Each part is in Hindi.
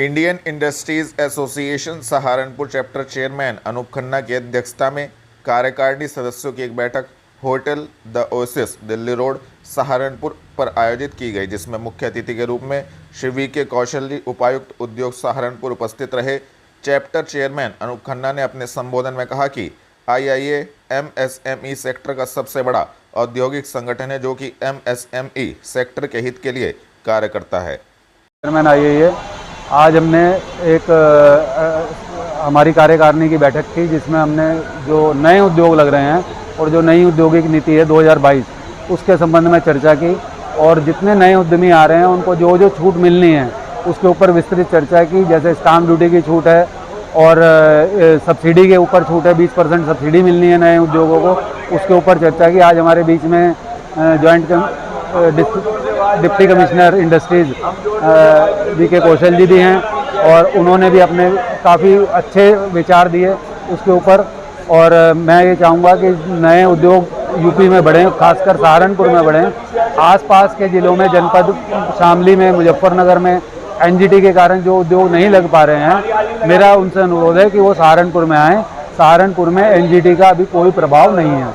Indian industries association Saharanpur chapter chairman Anup Khanna की अध्यक्षता में कार्यकारिणी सदस्यों की एक बैठक hotel the Oasis Delhi road Saharanpur पर आयोजित की गई, जिसमें मुख्य अतिथि के रूप में श्री वी के कौशल जी, उपायुक्त उद्योग सहारनपुर उपस्थित रहे। चैप्टर चेयरमैन अनूप खन्ना ने अपने संबोधन में कहा कि आईआईए एमएसएमई सेक्टर का सबसे बड़ा औद्योगिक संगठन है, जो कि एमएसएमई सेक्टर के हित के लिए कार्य करता है। चेयरमैन आईआईए आज हमने एक हमारी कार्यकारिणी की बैठक थी, जिसमें हमने जो नए उद्योग लग रहे हैं और जो नई औद्योगिक नीति है 2022 उसके संबंध में चर्चा की, और जितने नए उद्यमी आ रहे हैं उनको जो जो छूट मिलनी है उसके ऊपर विस्तृत चर्चा की। जैसे स्टाम्प ड्यूटी की छूट है और सब्सिडी के ऊपर छूट है, 20% सब्सिडी मिलनी है नए उद्योगों को, उसके ऊपर चर्चा की। आज हमारे बीच में joint deputy commissioner industries V K Kaushal जी भी हैं, और उन्होंने भी अपने काफ़ी अच्छे विचार दिए उसके ऊपर। और मैं ये चाहूँगा कि नए उद्योग यूपी में बढ़ें, खासकर सहारनपुर में बढ़ें। आसपास के ज़िलों में, जनपद शामली में, मुजफ्फरनगर में एनजीटी के कारण जो उद्योग नहीं लग पा रहे हैं, मेरा उनसे अनुरोध है कि वो सहारनपुर में आएँ। सहारनपुर में एनजीटी का अभी कोई प्रभाव नहीं है।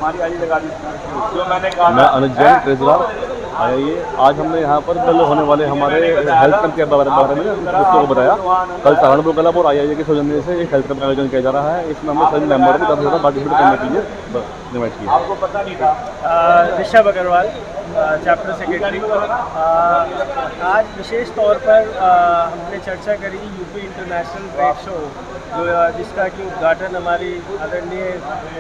मैं अनुज जैन, ट्रेजरर आईआईए। आज हमने यहाँ पर कल होने वाले हमारे हेल्थ कैंप के बारे में दोस्तों को बताया। कल सहारनपुर क्लब और आईआईए के सौजन्य से एक हेल्थ कैंप का आयोजन किया जा रहा है। इसमें हमने सभी मेंबर को ज़्यादा पार्टिसिपेट करने के लिए इन्वाइट किया। आपको पता नहीं था। Rishabh Agarwal, chapter secretary. आज विशेष तौर पर हमने चर्चा करी यूपी इंटरनेशनल ट्रेड शो, जिसका कि उद्घाटन हमारी आदरणीय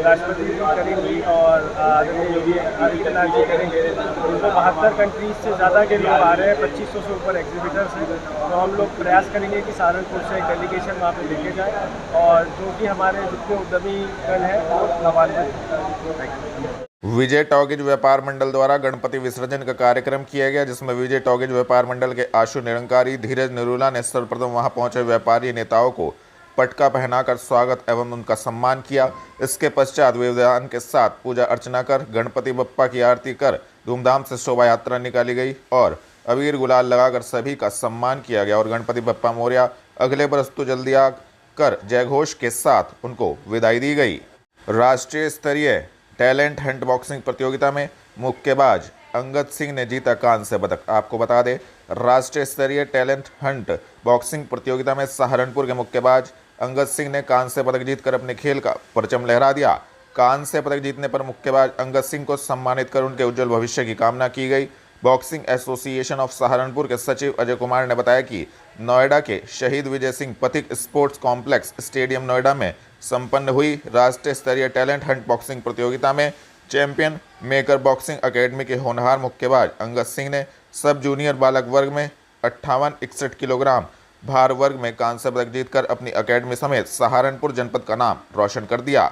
राष्ट्रपति जी करेंगी और आदरणीय योगी आदित्यनाथ जी करेंगे। उनको 72 कंट्रीज से ज़्यादा के लोग आ रहे हैं, 2500 से ऊपर एग्जीबिटर्स हैं। तो हम लोग प्रयास करेंगे कि सहारनपुर से एक डेलीगेशन वहाँ पे लेके जाए, और जो कि हमारे जितने उद्यमी कल हैं वो लाभान्वित। विजय टॉकीज व्यापार मंडल द्वारा गणपति विसर्जन का कार्यक्रम किया गया, जिसमें विजय टॉकीज व्यापार मंडल के आशु निरंकारी, धीरज निरूला ने सर्वप्रथम वहां पहुंचे व्यापारी नेताओं को पटका पहनाकर स्वागत एवं उनका सम्मान किया। इसके पश्चात विधान के साथ पूजा अर्चना कर गणपति बप्पा की आरती कर धूमधाम से शोभा यात्रा निकाली गई और अबीर गुलाल लगाकर सभी का सम्मान किया गया और गणपति बप्पा मोरया अगले बरस तो जल्दी आ कर जयघोष के साथ उनको विदाई दी गई। राष्ट्रीय स्तरीय टैलेंट हंट बॉक्सिंग प्रतियोगिता में मुक्केबाज अंगद सिंह ने जीता कांस्य पदक। आपको बता दें, राष्ट्रीय स्तरीय टैलेंट हंट बॉक्सिंग प्रतियोगिता में सहारनपुर के मुक्केबाज अंगद सिंह ने कांस्य पदक जीतकर अपने खेल का परचम लहरा दिया। कांस्य पदक जीतने पर मुक्केबाज अंगद सिंह को सम्मानित कर उनके उज्जवल भविष्य की कामना की गई। बॉक्सिंग एसोसिएशन ऑफ सहारनपुर के सचिव अजय कुमार ने बताया कि नोएडा के शहीद Vijay Singh Pathik sports complex stadium Noida में संपन्न हुई राष्ट्रीय स्तरीय टैलेंट हंट बॉक्सिंग प्रतियोगिता में चैंपियन मेकर बॉक्सिंग अकेडमी के होनहार मुक्केबाज अंगद सिंह ने सब जूनियर बालक वर्ग में 58-61 किलोग्राम भार वर्ग में कांस्य पदक जीतकर अपनी अकेडमी समेत सहारनपुर जनपद का नाम रोशन कर दिया।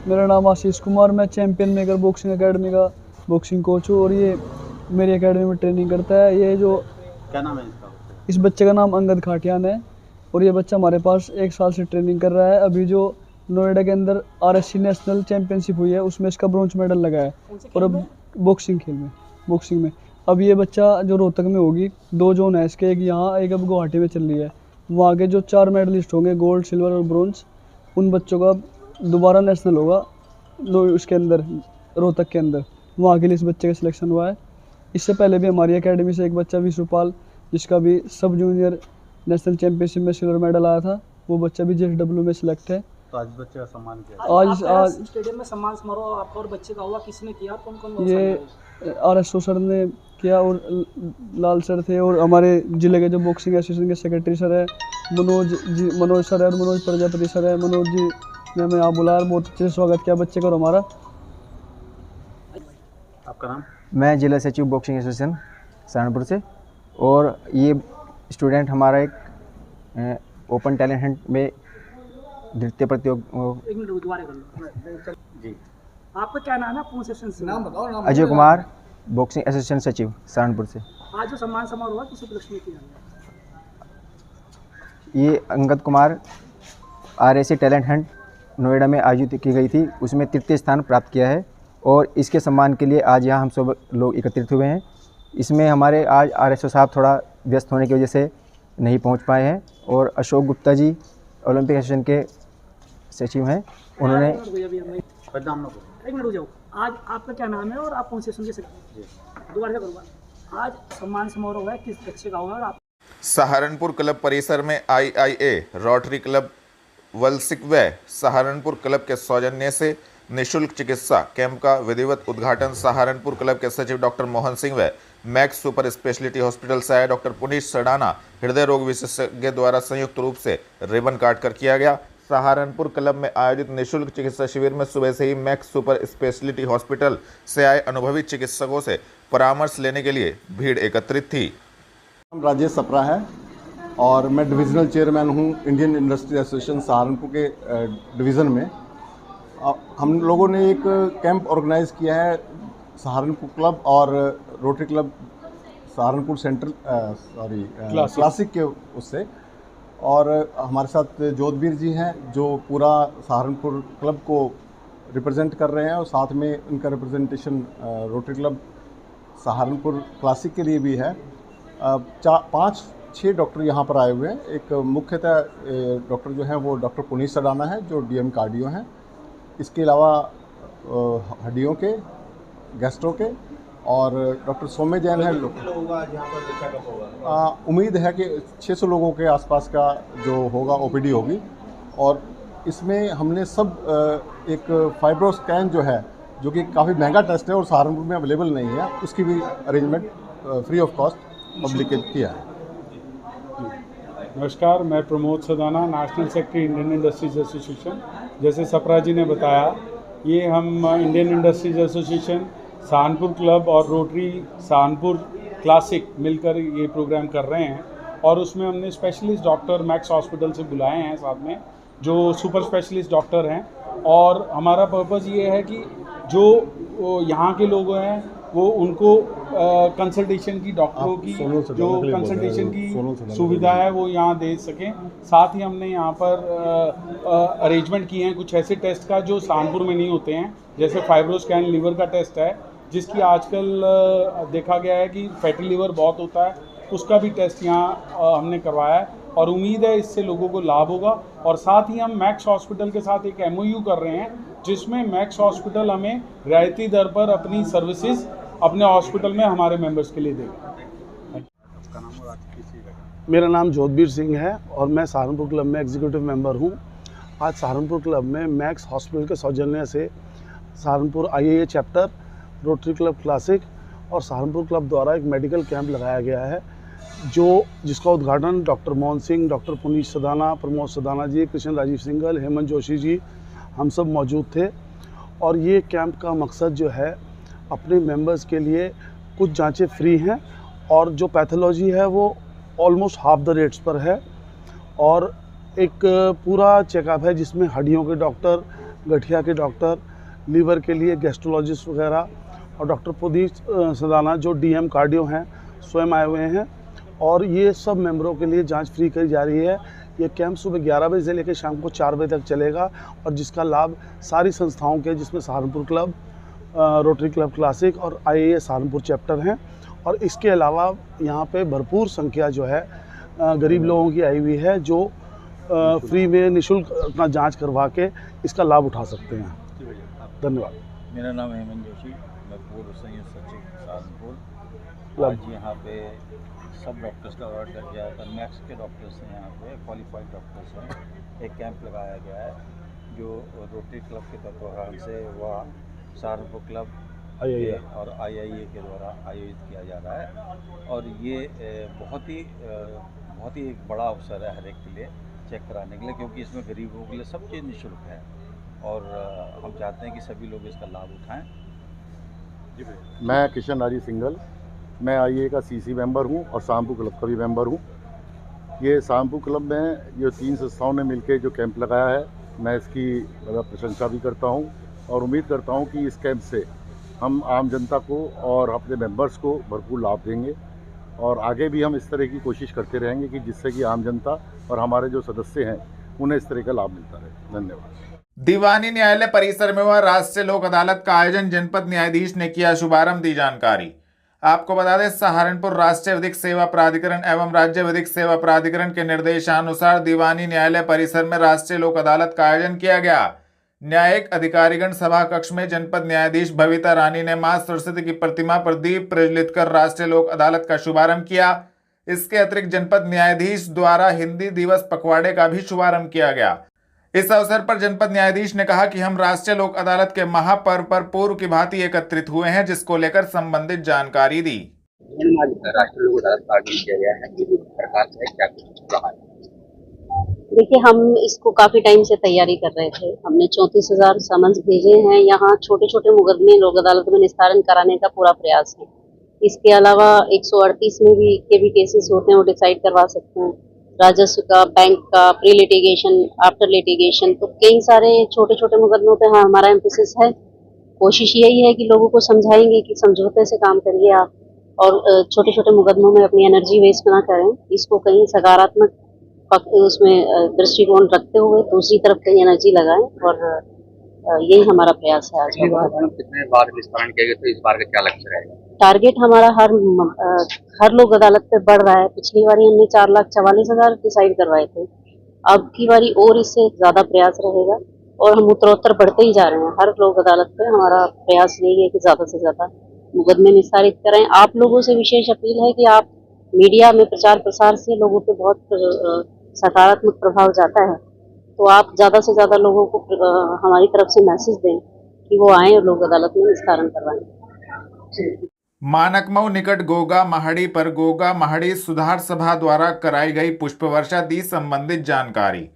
मेरा नाम आशीष कुमार, मैं चैंपियन मेकर बॉक्सिंग अकेडमी का बॉक्सिंग कोच हूँ, और ये मेरी एकेडमी में ट्रेनिंग करता है। ये जो क्या नाम है इसका? इस बच्चे का नाम अंगद खाटियान है, और ये बच्चा हमारे पास 1 साल से ट्रेनिंग कर रहा है। अभी जो नोएडा के अंदर आरएससी नेशनल चैंपियनशिप हुई है उसमें इसका ब्रोंज मेडल लगा है, और अब बॉक्सिंग में अब ये बच्चा जो रोहतक में होगी, 2 जोन है इसके, एक यहाँ एक अब गुवाहाटी में चल रही है। वहाँ के जो 4 मेडलिस्ट होंगे गोल्ड, सिल्वर और ब्रोंज, उन बच्चों का दोबारा नेशनल होगा उसके अंदर, रोहतक के अंदर। वहाँ के लिए इस बच्चे का सिलेक्शन हुआ है। इससे पहले भी हमारी एकेडमी से एक बच्चा विश्वपाल, जिसका भी सब जूनियर नेशनल चैंपियनशिप में सिल्वर मेडल आया था, वो बच्चा भी जेएसडब्ल्यू में सिलेक्ट है। तो आज बच्चे का सम्मान किया। आज स्टेडियम में सम्मान समारोह आपका और बच्चे का हुआ, किसने किया, कौन ये आरएसओ सर ने किया, और लाल सर थे, और हमारे ज़िले के जो बॉक्सिंग एसोसिएशन के सेक्रेटरी सर है मनोज सर है, और मनोज प्रजापति सर है। मनोज जी ने हमें यहाँ बुलाया, बहुत अच्छे से स्वागत किया बच्चे का हमारा। आपका नाम? मैं जिला सचिव बॉक्सिंग एसोसिएशन सहारनपुर से, और ये स्टूडेंट हमारा एक ओपन टैलेंट हंट में नृत्य जी। आपका क्या नाम है? पूर्ण सेशन से नाम बताओ। नाम अजय कुमार, बॉक्सिंग एसोसिएशन सचिव सहारनपुर से। आज जो सम्मान समारोह हुआ किस उपलक्ष्य में किया? ये Angad Kumar RSC talent Hunt Noida में आयोजित की गई थी, उसमें तृतीय स्थान प्राप्त किया है, और इसके सम्मान के लिए आज यहाँ हम सब लोग एकत्रित हुए हैं। इसमें हमारे आज आरएसओ साहब थोड़ा व्यस्त होने की वजह से नहीं पहुंच पाए हैं। और अशोक गुप्ता जी ओलंपिक एसोसिएशन के सचिव हैं, उन्होंने एक मिनट रुक जाओ। आज आपका क्या नाम है और आप कौन से सेशन के सेक्रेटरी? दोबारा से करूँगा। आज सम्मान समारोह है, किस बच्चे का हुआ और आप? सहारनपुर क्लब परिसर में IIA, रोटरी क्लब वलसिक व सहारनपुर क्लब के सौजन्य से निशुल्क चिकित्सा कैंप का विधिवत उद्घाटन सहारनपुर क्लब के सचिव डॉक्टर मोहन सिंह व मैक्स सुपर स्पेशलिटी हॉस्पिटल से आए डॉक्टर पुनीत सडाना हृदय रोग विशेषज्ञ द्वारा संयुक्त रूप से रिबन काट कर किया गया। सहारनपुर क्लब में आयोजित निशुल्क चिकित्सा शिविर में सुबह से ही मैक्स सुपर स्पेशलिटी हॉस्पिटल से आए अनुभवी चिकित्सकों से परामर्श लेने के लिए भीड़ एकत्रित थी। राजेश सप्रा है और मैं डिविजनल चेयरमैन हूँ इंडियन इंडस्ट्री एसोसिएशन सहारनपुर के डिवीज़न में। हम लोगों ने एक कैंप ऑर्गेनाइज किया है सहारनपुर क्लब और rotary club Saharanpur central classic के उससे, और हमारे साथ जोधवीर जी हैं जो पूरा सहारनपुर क्लब को रिप्रेजेंट कर रहे हैं, और साथ में इनका representation rotary club Saharanpur classic के लिए भी है। 5-6 डॉक्टर यहाँ पर आए हुए हैं। एक मुख्यतः डॉक्टर जो हैं वो डॉक्टर पुनीत सडाना है जो DM कार्डियो हैं। इसके अलावा हड्डियों के, गैस्ट्रो के, और डॉक्टर सौम्य जैन है। उम्मीद है कि 600 लोगों के आसपास का जो होगा OPD होगी। और इसमें हमने सब एक फाइब्रो स्कैन जो है, जो कि काफ़ी महंगा टेस्ट है और सहारनपुर में अवेलेबल नहीं है, उसकी भी arrangement free of cost public के किया है। नमस्कार, मैं Pramod Sadana, national secretary Indian industries association. जैसे सप्रा जी ने बताया, ये हम Indian industries association, Saharanpur club और रोटरी सहारनपुर क्लासिक मिलकर ये प्रोग्राम कर रहे हैं, और उसमें हमने स्पेशलिस्ट डॉक्टर मैक्स हॉस्पिटल से बुलाए हैं साथ में, जो सुपर स्पेशलिस्ट डॉक्टर हैं। और हमारा पर्पज़ ये है कि जो यहाँ के लोग हैं वो उनको कंसल्टेशन की, डॉक्टरों की जो कंसल्टेशन की सुविधा है वो यहाँ दे सकें। साथ ही हमने यहाँ पर अरेंजमेंट किए हैं कुछ ऐसे टेस्ट का जो सहारनपुर में नहीं होते हैं, जैसे फाइब्रो स्कैन लीवर का टेस्ट है, जिसकी आजकल देखा गया है कि फैटी लीवर बहुत होता है, उसका भी टेस्ट यहाँ हमने करवाया है, और उम्मीद है इससे लोगों को लाभ होगा। और साथ ही हम मैक्स हॉस्पिटल के साथ एक MOU कर रहे हैं, जिसमें मैक्स हॉस्पिटल हमें रियायती दर पर अपनी सर्विसेज अपने हॉस्पिटल में हमारे मेंबर्स के लिए देगा। मेरा नाम जोधवीर सिंह है और मैं सहारनपुर क्लब में एग्जीक्यूटिव मेंबर हूं। आज सहारनपुर क्लब में मैक्स हॉस्पिटल के सौजन्य से Saharanpur IIA chapter, rotary club classic और सहारनपुर क्लब द्वारा एक मेडिकल कैंप लगाया गया है, जिसका उद्घाटन डॉक्टर मोहन सिंह, डॉक्टर पुनीत सदाना, प्रमोद सदाना जी, कृष्ण राजीव सिंघल, हेमंत जोशी जी, हम सब मौजूद थे। और ये कैंप का मकसद जो है, अपने मेंबर्स के लिए कुछ जांचें फ्री हैं, और जो पैथोलॉजी है वो ऑलमोस्ट हाफ द रेट्स पर है, और एक पूरा चेकअप है जिसमें हड्डियों के डॉक्टर, गठिया के डॉक्टर, लीवर के लिए गैस्ट्रोलॉजिस्ट वगैरह, और डॉक्टर पुनीत सदाना जो DM कार्डियो हैं स्वयं आए हुए हैं, और ये सब मेंबरों के लिए जांच फ्री करी जा रही है। ये कैंप सुबह 11 बजे से लेकर शाम को 4 बजे तक चलेगा, और जिसका लाभ सारी संस्थाओं के, जिसमें Saharanpur club, rotary club classic और IIA सहारनपुर चैप्टर हैं। और इसके अलावा यहाँ पे भरपूर संख्या जो है गरीब लोगों की आई हुई है, जो फ्री में निःशुल्क अपना जांच करवा के इसका लाभ उठा सकते हैं। धन्यवाद। मेरा नाम हेमंत जोशी, मैं पूर्व संयुक्त सचिव सहारनपुर। आज यहाँ पे सब डॉक्टर्स का ऑर्डर किया गया था, मैक्स के डॉक्टर्स हैं यहाँ पे, क्वालिफाइड डॉक्टर्स हैं। एक कैंप लगाया गया है जो रोटरी क्लब के तत्वाधान से वह सहारनपुर क्लब और IIA के द्वारा आयोजित किया जा रहा है। और ये बहुत ही एक बड़ा अवसर है हर एक के लिए चेक कराने के लिए, क्योंकि इसमें गरीबों के लिए सब चीज़ निःशुल्क है, और हम चाहते हैं कि सभी लोग इसका लाभ उठाएं। मैं कृष्ण राजीव सिंघल, मैं IIA का CC मेंबर हूँ और सहारनपुर क्लब का भी मेंबर हूँ। ये सहारनपुर क्लब में जो 3 संस्थाओं ने मिलकर जो कैंप लगाया है, मैं इसकी प्रशंसा भी करता हूँ, और उम्मीद करता हूँ कि इस कैंप से हम आम जनता को और अपने मेंबर्स को भरपूर लाभ देंगे, और आगे भी हम इस तरह की कोशिश करते रहेंगे कि जिससे कि आम जनता और हमारे जो सदस्य हैं उन्हें इस तरह का लाभ मिलता रहे। धन्यवाद। दीवानी न्यायालय परिसर में हुआ राष्ट्रीय लोक अदालत का आयोजन जनपद न्यायाधीश ने किया शुभारंभ, दी जानकारी। आपको बता दें, सहारनपुर राष्ट्रीय विधिक सेवा प्राधिकरण एवं राज्य विधिक सेवा प्राधिकरण के निर्देशानुसार दीवानी न्यायालय परिसर में राष्ट्रीय लोक अदालत का आयोजन किया गया। न्यायिक अधिकारीगण सभा कक्ष में जनपद न्यायाधीश भविता रानी ने मां सरस्वती की प्रतिमा पर दीप प्रज्वलित कर राष्ट्रीय लोक अदालत का शुभारंभ किया। इसके अतिरिक्त जनपद न्यायाधीश द्वारा हिंदी दिवस पखवाड़े का भी शुभारंभ किया गया। इस अवसर पर जनपद न्यायाधीश ने कहा कि हम राष्ट्रीय लोक अदालत के महापर्व पर पूर्व की भांति एकत्रित हुए हैं, जिसको लेकर संबंधित जानकारी दी। राष्ट्रीय लोक अदालत का आयोजन किया गया है, सरकार से क्या कुछ रहा है? देखिए, हम इसको काफी टाइम से तैयारी कर रहे थे। हमने 34,000 समन्स भेजे हैं। यहाँ छोटे छोटे मुकदमे लोक अदालत में निस्तारण कराने का पूरा प्रयास है। इसके अलावा 138 में भी केसेस होते हैं, वो डिसाइड करवा सकते हैं। राजस्व का, बैंक का, प्री लिटिगेशन, आफ्टर लिटिगेशन, तो कई सारे छोटे छोटे मुकदमों पे हमारा एम्फेसिस है। कोशिश यही है कि लोगों को समझाएंगे कि समझौते से काम करिए आप, और छोटे छोटे मुकदमों में अपनी एनर्जी वेस्ट ना करें। इसको कहीं सकारात्मक उसमें दृष्टिकोण रखते हुए दूसरी तरफ कहीं एनर्जी लगाएं, और यही हमारा प्रयास है आज का। कितने बार निस्तारण किया गया, तो इस बार का क्या लक्ष्य रहेगा? टारगेट हमारा हर लोक अदालत पे बढ़ रहा है। पिछली बारी हमने 4,44,000 डिसाइड करवाए थे। अब की बारी और इससे ज्यादा प्रयास रहेगा, और हम उत्तरोत्तर बढ़ते ही जा रहे हैं। हर लोक अदालत पे हमारा प्रयास यही है कि ज्यादा से ज्यादा मुकदमे निस्तारित करें। आप लोगों से विशेष अपील है कि आप मीडिया में प्रचार प्रसार से लोगों पे बहुत सकारात्मक प्रभाव जाता है, तो आप ज्यादा से ज्यादा लोगों को हमारी तरफ से मैसेज दें कि वो आए और लोक अदालत में निस्तारण करवाएं। मानकमऊ निकट गोगा महड़ी पर गोगा महड़ी सुधार सभा द्वारा कराई गई पुष्प वर्षा दी संबंधित जानकारी।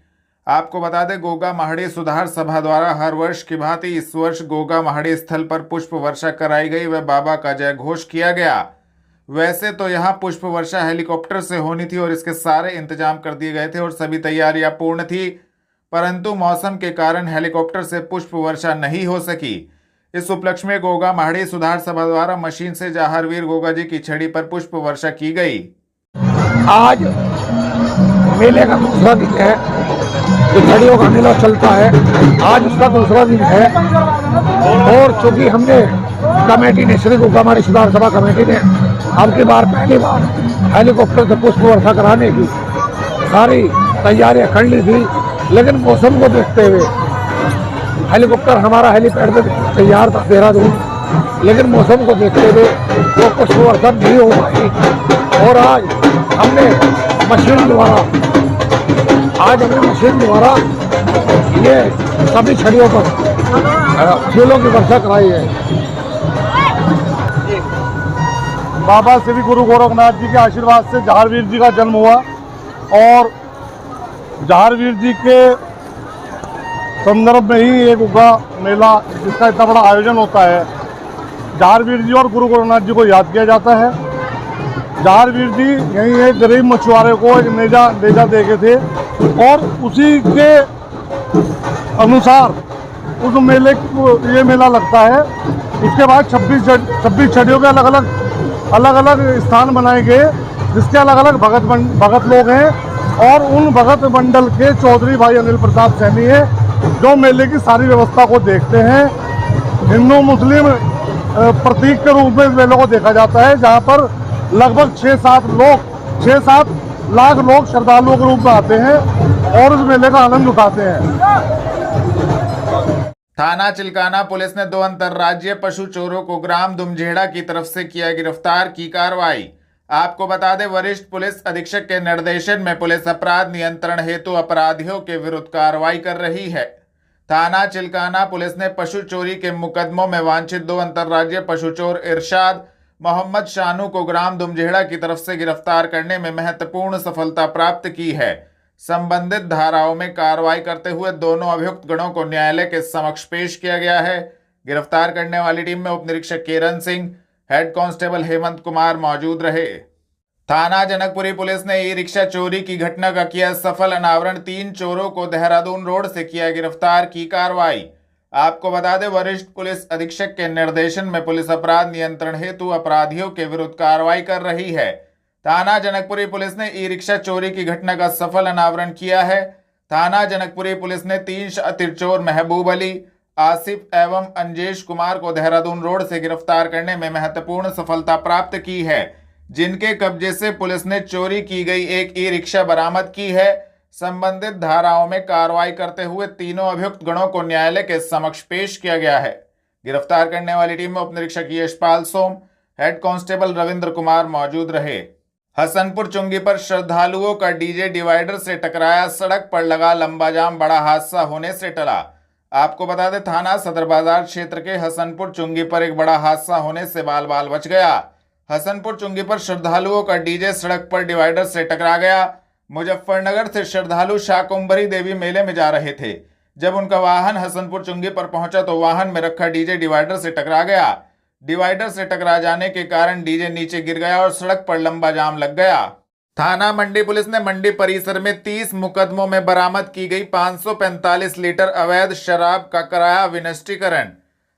आपको बता दें, गोगा महड़ी सुधार सभा द्वारा हर वर्ष की भांति इस वर्ष गोगा महड़ी स्थल पर पुष्प वर्षा कराई गई व बाबा का जय घोष किया गया। वैसे तो यहाँ पुष्प वर्षा हेलीकॉप्टर से होनी थी और इसके सारे इंतजाम कर दिए गए थे और सभी तैयारियां पूर्ण थी, परंतु मौसम के कारण हेलीकॉप्टर से पुष्प वर्षा नहीं हो सकी। इस उपलक्ष्य में गोगा महड़ी सुधार सभा द्वारा मशीन से जहारवीर गोगा जी की छड़ी पर पुष्प वर्षा की गई। आज मेले का दूसरा दिन है, जो छड़ियों का मेला चलता है, आज उसका दूसरा दिन है। और चूंकि हमने कमेटी ने, श्री गोगा महड़ी सुधार सभा कमेटी ने अब की बार पहली बार हेलीकॉप्टर से पुष्प वर्षा कराने की सारी तैयारियां कर ली थी, लेकिन मौसम को देखते हुए हेलीकॉप्टर हमारा हेलीपैड पे तैयार था देहरादून, लेकिन मौसम को देखते हुए वो पुष्प वर्षा नहीं हो पाई। और आज हमने मशीन द्वारा ये सभी छड़ियों पर फूलों की वर्षा कराई है। बाबा श्री गुरु गोरखनाथ जी के आशीर्वाद से जहारवीर जी का जन्म हुआ, और जहारवीर जी के संदर्भ में ही एक उगा मेला, जिसका इतना बड़ा आयोजन होता है। जहारवीर जी और गुरु गोरखनाथ जी को याद किया जाता है। जहारवीर जी यहीं एक गरीब मछुआरे को एक नेजा दे गए थे, और उसी के अनुसार उस मेले ये मेला लगता है। इसके बाद 26 छड़ियों के अलग अलग स्थान बनाए गए, जिसके अलग अलग भगत लोग हैं, और उन भगत मंडल के चौधरी भाई अनिल प्रताप सैनी है, जो मेले की सारी व्यवस्था को देखते हैं। हिंदू मुस्लिम प्रतीक के रूप में इस मेले को देखा जाता है, जहां पर लगभग 6-7 लाख लोग श्रद्धालुओं के रूप में आते हैं और इस मेले का आनंद उठाते हैं। थाना चिल्काना पुलिस ने 2 अंतर्राज्यीय पशु चोरों को ग्राम दुमझेड़ा की तरफ से किया गिरफ्तार की कार्रवाई। आपको बता दें, वरिष्ठ पुलिस अधीक्षक के निर्देशन में पुलिस अपराध नियंत्रण हेतु अपराधियों के विरुद्ध कार्रवाई कर रही है। थाना चिल्काना पुलिस ने पशु चोरी के मुकदमों में वांछित 2 अंतर्राज्यीय पशु चोर इरशाद मोहम्मद शानू को ग्राम दुमझेड़ा की तरफ से गिरफ्तार करने में महत्वपूर्ण सफलता प्राप्त की है। संबंधित धाराओं में कार्रवाई करते हुए दोनों अभियुक्त गणों को न्यायालय के समक्ष पेश किया गया है। गिरफ्तार करने वाली टीम में उप निरीक्षक किरण सिंह, हेड कांस्टेबल हेमंत कुमार मौजूद रहे। थाना जनकपुरी पुलिस ने ई रिक्शा चोरी की घटना का किया सफल अनावरण। 3 चोरों को देहरादून रोड से किया गिरफ्तार की कार्रवाई। आपको बता दें, वरिष्ठ पुलिस अधीक्षक के निर्देशन में पुलिस अपराध नियंत्रण हेतु अपराधियों के विरुद्ध कार्रवाई कर रही है। थाना जनकपुरी पुलिस ने ई रिक्शा चोरी की घटना का सफल अनावरण किया है। थाना जनकपुरी पुलिस ने 3 शातिर चोर महबूब अली, आसिफ एवं अंजेश कुमार को देहरादून रोड से गिरफ्तार करने में महत्वपूर्ण सफलता प्राप्त की है, जिनके कब्जे से पुलिस ने चोरी की गई एक ई रिक्शा बरामद की है। संबंधित धाराओं में कार्रवाई करते हुए तीनों अभियुक्त गणों को न्यायालय के समक्ष पेश किया गया है। गिरफ्तार करने वाली टीम में उप निरीक्षक यशपाल सोम, हेड कांस्टेबल रविंद्र कुमार मौजूद रहे। हसनपुर चुंगी पर श्रद्धालुओं का डीजे डिवाइडर से टकराया, सड़क पर लगा लंबा जाम, बड़ा हादसा होने से टला। आपको बता दें, थाना सदर बाजार क्षेत्र के हसनपुर चुंगी पर एक बड़ा हादसा होने से बाल बाल बच गया। हसनपुर चुंगी पर श्रद्धालुओं का डीजे सड़क पर डिवाइडर से टकरा गया। मुजफ्फरनगर से श्रद्धालु शाकुंभरी देवी मेले में जा रहे थे। जब उनका वाहन हसनपुर चुंगी पर पहुंचा तो वाहन में रखा डीजे डिवाइडर से टकरा गया। डिवाइडर से टकरा जाने के कारण डीजे नीचे गिर गया और सड़क पर लंबा जाम लग गया। थाना मंडी पुलिस ने मंडी परिसर में 30 मुकदमों में बरामद की गई 545 लीटर अवैध शराब का कराया विनिष्टीकरण।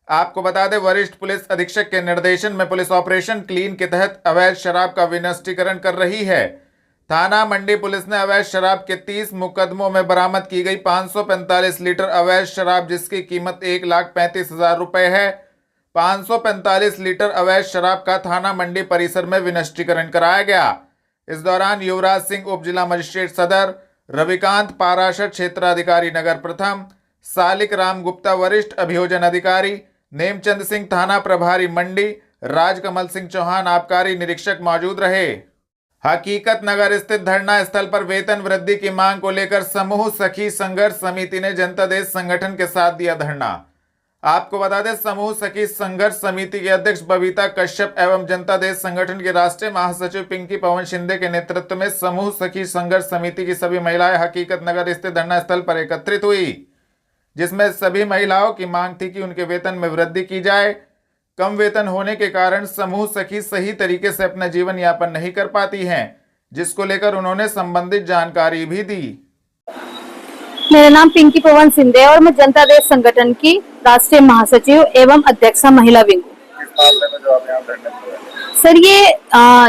आपको बता दें, वरिष्ठ पुलिस अधीक्षक के निर्देशन में पुलिस ऑपरेशन क्लीन के तहत अवैध शराब का विनिष्टीकरण कर रही है। थाना मंडी पुलिस ने अवैध शराब के 30 मुकदमों में बरामद की गई 545 लीटर अवैध शराब, जिसकी कीमत 1,35,000 रुपए है। 545 लीटर अवैध शराब का थाना मंडी परिसर में विनिष्टीकरण कराया गया। इस दौरान युवराज सिंह उप जिला मजिस्ट्रेट सदर, रविकांत पाराशर क्षेत्राधिकारी नगर प्रथम, सालिक राम गुप्ता वरिष्ठ अभियोजन अधिकारी, नेमचंद सिंह थाना प्रभारी मंडी, राजकमल सिंह चौहान आबकारी निरीक्षक मौजूद रहे। हकीकत नगर स्थित धरना स्थल पर वेतन वृद्धि की मांग को लेकर समूह सखी संघर्ष समिति ने जनता देश संगठन के साथ दिया धरना। आपको बता दें, समूह सखी संघर्ष समिति के अध्यक्ष बबीता कश्यप एवं जनता देश संगठन के राष्ट्रीय महासचिव पिंकी पवन शिंदे के नेतृत्व में समूह सखी संघर्ष समिति की सभी महिलाएं हकीकत नगर स्थित धरना स्थल पर एकत्रित हुई, जिसमें सभी महिलाओं की मांग थी कि उनके वेतन में वृद्धि की जाए। कम वेतन होने के कारण समूह सखी सही तरीके से अपना जीवन यापन नहीं कर पाती हैं, जिसको लेकर उन्होंने संबंधित जानकारी भी दी। मेरा नाम पिंकी पवन शिंदे और मैं जनता देश संगठन की राष्ट्रीय महासचिव एवं अध्यक्षा महिला विंग। सर, ये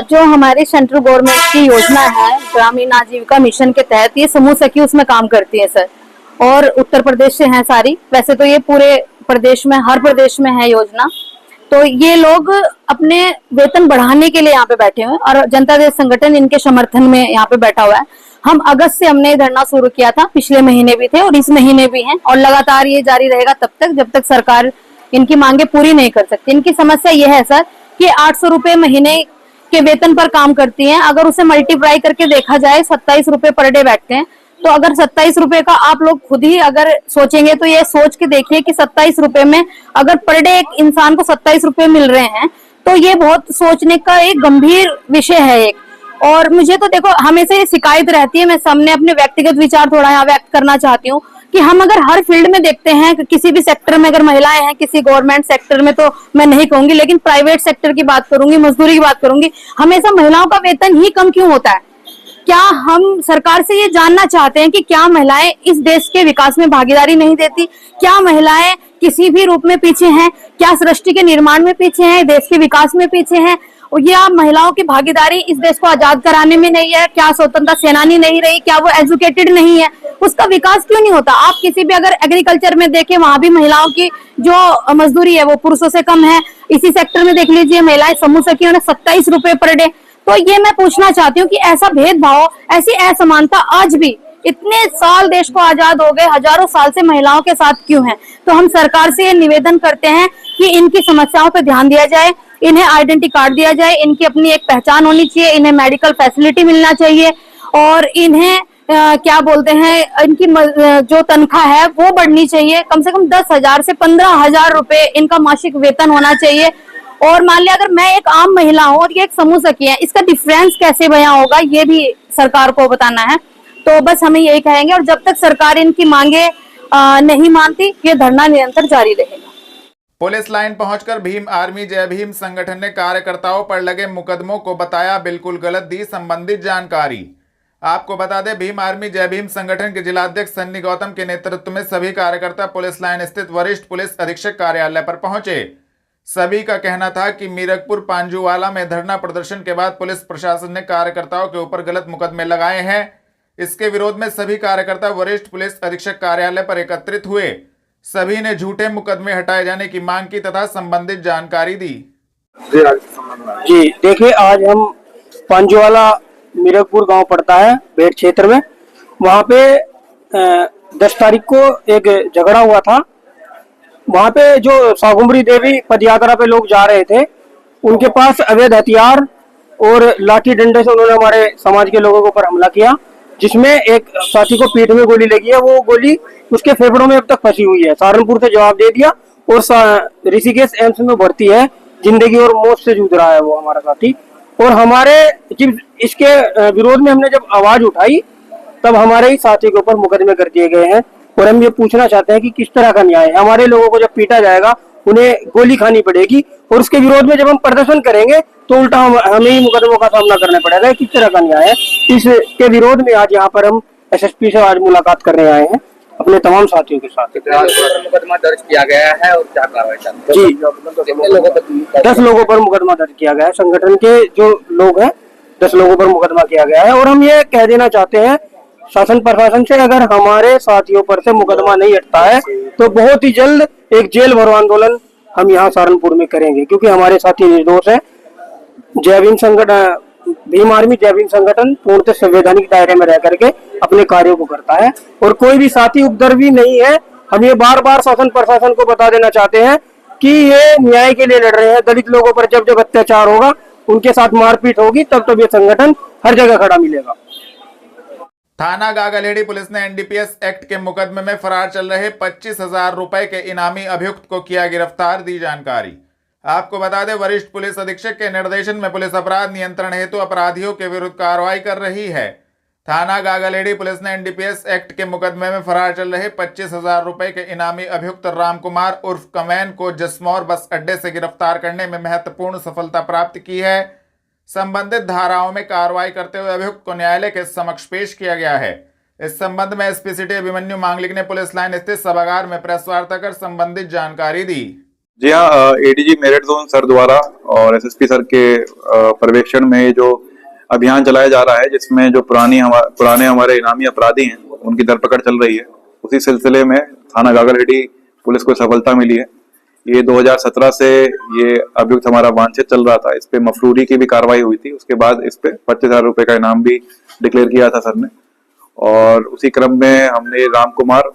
जो हमारे सेंट्रल गवर्नमेंट की योजना है ग्रामीण आजीविका मिशन के तहत, ये समूह सखी उसमें काम करती है सर, और उत्तर प्रदेश से हैं सारी। वैसे तो ये पूरे प्रदेश में, हर प्रदेश में है योजना। तो ये लोग अपने वेतन बढ़ाने के लिए यहाँ पे बैठे हुए हैं और जनता देश संगठन इनके समर्थन में यहाँ पे बैठा हुआ है। हम अगस्त से हमने धरना शुरू किया था, पिछले महीने भी थे और इस महीने भी हैं, और लगातार ये जारी रहेगा तब तक जब तक सरकार इनकी मांगे पूरी नहीं कर सकती। इनकी समस्या ये है सर कि 800 रुपए महीने के वेतन पर काम करती हैं। अगर उसे मल्टीप्लाई करके देखा जाए 27 रुपए पर डे बैठते हैं, तो अगर 27 रुपए का आप लोग खुद ही अगर सोचेंगे तो ये सोच के देखिए कि 27 रुपए में अगर पर डे एक इंसान को 27 रुपए मिल रहे हैं, तो ये बहुत सोचने का एक गंभीर विषय है एक। और मुझे तो देखो हमेशा ये शिकायत रहती है, मैं सामने अपने व्यक्तिगत विचार थोड़ा यहाँ व्यक्त करना चाहती हूँ कि हम अगर हर फील्ड में देखते हैं कि किसी भी सेक्टर में अगर महिलाएं हैं, किसी गवर्नमेंट सेक्टर में तो मैं नहीं कहूंगी, लेकिन प्राइवेट सेक्टर की बात करूंगी, मजदूरी की बात करूंगी, हमेशा महिलाओं का वेतन ही कम क्यों होता है? क्या हम सरकार से ये जानना चाहते हैं कि क्या महिलाएं इस देश के विकास में भागीदारी नहीं देती? क्या महिलाएं किसी भी रूप में पीछे हैं? क्या सृष्टि के निर्माण में पीछे हैं, देश के विकास में पीछे हैं? या महिलाओं की भागीदारी इस देश को आजाद कराने में नहीं है? क्या स्वतंत्रता सेनानी नहीं रही? क्या वो एजुकेटेड नहीं है? उसका विकास क्यों नहीं होता? आप किसी भी अगर एग्रीकल्चर में देखें, वहां भी महिलाओं की जो मजदूरी है वो पुरुषों से कम है। इसी सेक्टर में देख लीजिए, महिलाएं समूह सखियों ने 27 रुपए पर डे। तो ये मैं पूछना चाहती हूँ कि ऐसा भेदभाव, ऐसी असमानता आज भी इतने साल देश को आजाद हो गए, हजारों साल से महिलाओं के साथ क्यों है? तो हम सरकार से ये निवेदन करते हैं कि इनकी समस्याओं पर ध्यान दिया जाए, इन्हें आइडेंटिटी कार्ड दिया जाए, इनकी अपनी एक पहचान होनी चाहिए, इन्हें मेडिकल फैसिलिटी मिलना चाहिए, और इन्हें क्या बोलते हैं, इनकी जो तनख्वाह है वो बढ़नी चाहिए। कम से कम 10,000 से 15,000 रुपए इनका मासिक वेतन होना चाहिए। और मान लिया अगर मैं एक आम महिला हूँ और ये एक समूह सखी है, इसका डिफरेंस कैसे बयां होगा ये भी सरकार को बताना है। तो बस हमें यही कहेंगे, और जब तक सरकार इनकी मांगे नहीं मानती, ये धरना निरंतर जारी रहेगा। पुलिस लाइन पहुंचकर भीम आर्मी जय भीम संगठन ने कार्यकर्ताओं पर लगे मुकदमों को बताया बिल्कुल गलत, दी संबंधित जानकारी। आपको बता दें, भीम आर्मी जय भीम संगठन के जिलाध्यक्ष सन्नी गौतम के नेतृत्व में सभी कार्यकर्ता पुलिस लाइन स्थित वरिष्ठ पुलिस अधीक्षक कार्यालय पर पहुंचे। सभी का कहना था कि मीरकपुर पांजूवाला में धरना प्रदर्शन के बाद पुलिस प्रशासन ने कार्यकर्ताओं के ऊपर गलत मुकदमे लगाए हैं। इसके विरोध में सभी कार्यकर्ता वरिष्ठ पुलिस अधीक्षक कार्यालय पर एकत्रित हुए। सभी ने झूठे मुकदमे हटाए जाने की मांग की तथा संबंधित जानकारी दी। जी देखिए, आज हम पांजोवाला मीरकपुर गांव पड़ता है बेट क्षेत्र में, वहां पे 10 तारीख को एक झगड़ा हुआ था। वहां पे जो शाकुंभरी देवी पदयात्रा पे लोग जा रहे थे, उनके पास अवैध हथियार और लाठी डंडे से उन्होंने हमारे समाज के लोगों के ऊपर हमला किया, जिसमें एक साथी को पीठ में गोली लगी है। वो गोली उसके फेफड़ों में अब तक फंसी हुई है। सहारनपुर से जवाब दे दिया और ऋषिकेश एम्स में भर्ती है। जिंदगी और मौत से जूझ रहा है वो हमारा साथी। और हमारे जब इसके विरोध में हमने जब आवाज उठाई, तब हमारे ही साथी के ऊपर मुकदमे कर दिए गए हैं। और हम ये पूछना चाहते हैं कि किस तरह का न्याय है। हमारे लोगों को जब पीटा जाएगा, उन्हें गोली खानी पड़ेगी, और उसके विरोध में जब हम प्रदर्शन करेंगे तो उल्टा हमें ही मुकदमों का सामना करना पड़ेगा। किस तरह का न्याय है? इसके विरोध में आज यहाँ पर हम एसएसपी से आज मुलाकात करने आए हैं अपने तमाम साथियों के साथ। मुकदमा दर्ज किया गया है और क्या कार्रवाई चल रही है? जी, कितने लोगों पर? 10 लोगों पर मुकदमा दर्ज किया गया है। संगठन के जो लोग हैं, 10 लोगों पर मुकदमा किया गया है। और हम ये कह देना चाहते हैं शासन प्रशासन से, अगर हमारे साथियों पर से मुकदमा नहीं हटता है तो बहुत ही जल्द एक जेल भरो आंदोलन हम यहाँ सहारनपुर में करेंगे, क्योंकि हमारे साथी निर्दोष है। जय भीम संगठन, भीम आर्मी जय भीम संगठन पूर्णतः संवैधानिक दायरे में रह करके अपने कार्यों को करता है और कोई भी साथी उपद्रवी नहीं है। हम ये बार बार शासन प्रशासन को बता देना चाहते हैं कि ये न्याय के लिए लड़ रहे हैं। दलित लोगों पर जब जब अत्याचार होगा, उनके साथ मारपीट होगी, तब तब ये संगठन हर जगह खड़ा मिलेगा। थाना गागलेडी पुलिस ने एनडीपीएस एक्ट के मुकदमे में फरार चल रहे 25,000 रुपए के इनामी अभियुक्त को किया गिरफ्तार, दी जानकारी। आपको बता दें, वरिष्ठ पुलिस अधीक्षक के निर्देशन में पुलिस अपराध नियंत्रण हेतु अपराधियों के विरुद्ध कार्रवाई कर रही है। थाना गागलेडी पुलिस ने एनडीपीएस एक्ट के मुकदमे में फरार चल रहे 25,000 रुपए के इनामी अभियुक्त रामकुमार उर्फ कमैन को जसमौर बस अड्डे से गिरफ्तार करने में महत्वपूर्ण सफलता प्राप्त की है। संबंधित धाराओं में कार्रवाई करते हुए अभियुक्त को न्यायालय के समक्ष पेश किया गया है। इस संबंध में एसपी सिटी अभिमन्यु मांगलिक ने पुलिस लाइन स्थित सभागार में प्रेस वार्ता कर संबंधित जानकारी दी। जी हाँ, एडीजी मेरठ जोन सर द्वारा और एसएसपी सर के पर्यवेक्षण में जो अभियान चलाया जा रहा है, जिसमें जो पुराने हमारे इनामी अपराधी हैं उनकी धरपकड़ चल रही है, उसी सिलसिले में थाना गागलेडी पुलिस को सफलता मिली है। ये 2017 से ये अभियुक्त हमारा वांछित चल रहा था। इस पे मफरूरी की भी कार्रवाई हुई थी। उसके बाद इस पे 25,000 रुपए का इनाम भी डिक्लेयर किया था सर ने। और उसी क्रम में हमने राम कुमार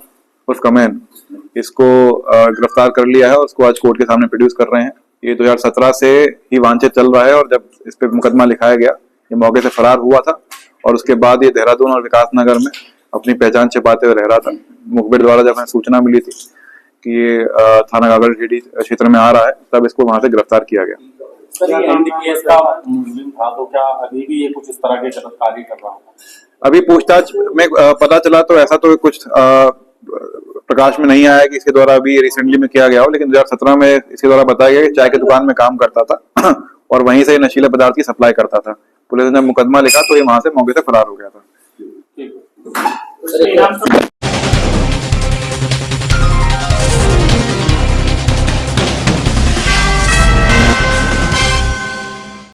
उर्फ कमैन इसको गिरफ्तार कर लिया है और उसको आज कोर्ट के सामने प्रोड्यूस कर रहे हैं। ये 2017 से ही वांछित चल रहा है और जब इस पे मुकदमा लिखाया गया, ये मौके से फरार हुआ था और उसके बाद ये देहरादून और विकासनगर में अपनी पहचान छिपाते हुए रह रहा था। मुखबिर द्वारा जब हमें सूचना मिली थी कि ये थाना गागलेडी क्षेत्र में आ रहा है, तब इसको वहां से गिरफ्तार किया गया। सर, ये एनडीपीएस का मुस्लिम था, तो क्या अभी भी ये कुछ इस तरह के कार्य कर रहा है? अभी पूछताछ में पता चला तो ऐसा तो कुछ प्रकाश में नहीं आया कि इसके द्वारा अभी रिसेंटली में किया गया हो, लेकिन 2017 में इसके द्वारा बताया गया कि चाय की दुकान में काम करता था और वहीं से नशीले पदार्थ की सप्लाई करता था। पुलिस ने जब मुकदमा लिखा तो ये वहां से मौके से फरार हो गया था।